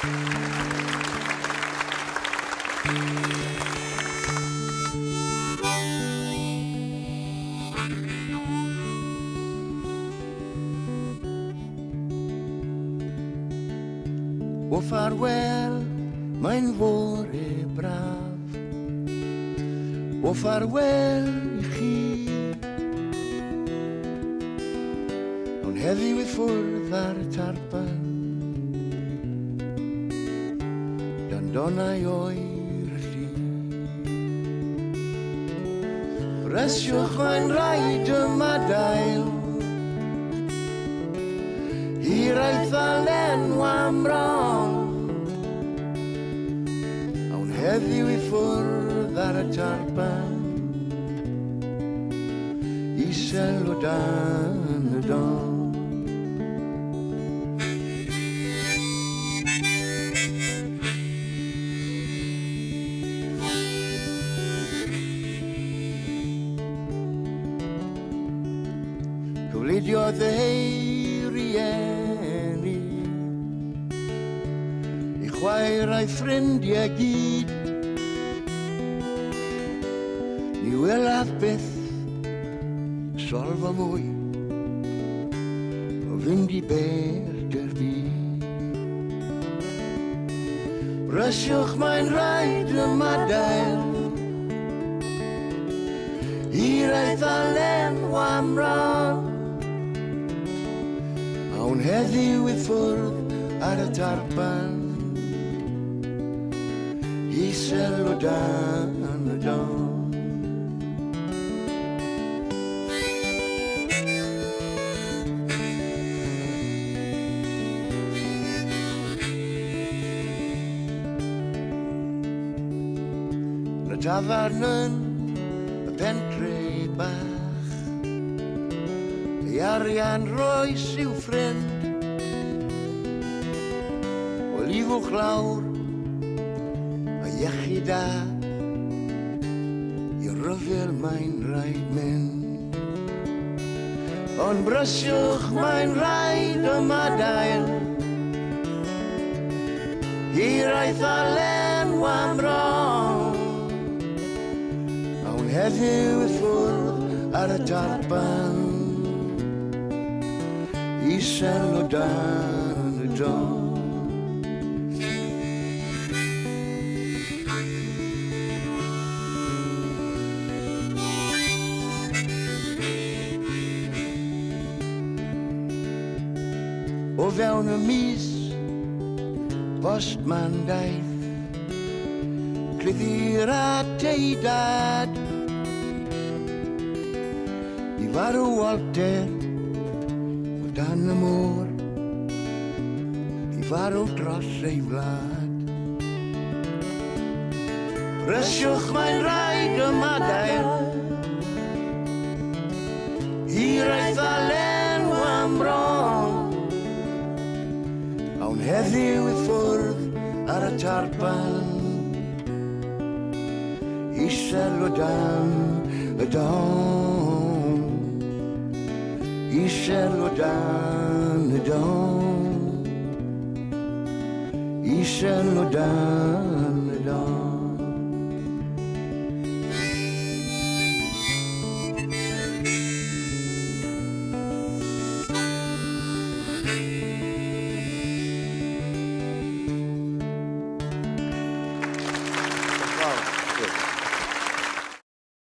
O farwel, mae'n fore braf. O farwel i chi. Ond heddiw I ffwrdd ar y tarpan. Dan donau oer lli. Resiwch mae'n rhaid yma dail. Hir eithal enw am rong. Awn heddiw I ffwrdd ar y tarpan. Isel o dan y don. Gwleidiodd ei rieni I chwaer a'i ffrindiau gyd Ni welaf byth solfa mwy O fynd I bell dy'r byd Rysiwch mae'n rhaid yma dael I'r eithal enw am ran Awn heddiw I ffwrdd ar y tarpan Isel o dan y don Na tafarn yn y pentre bach Ei arian roes i'w ffrind O lifwch lawr a iechyd da I ryfel mae'n rhaid mynd Ond brysiwch mae'n rhaid yma dael I'r eithal enw am rong Awn heddiw I ffwrdd ar y tarpan Isel o dan y don O fewn y mis Postman daeth Clyddir at ei dad I farw Walter O dan y môr I farw dros ei wlad Rysiwch mae'n rhaid yma dael I'r eithal enw am rong Awn heddiw I ffwrdd ar y tarpan Isel o dan y don Isel o dan y don Isel o dan y don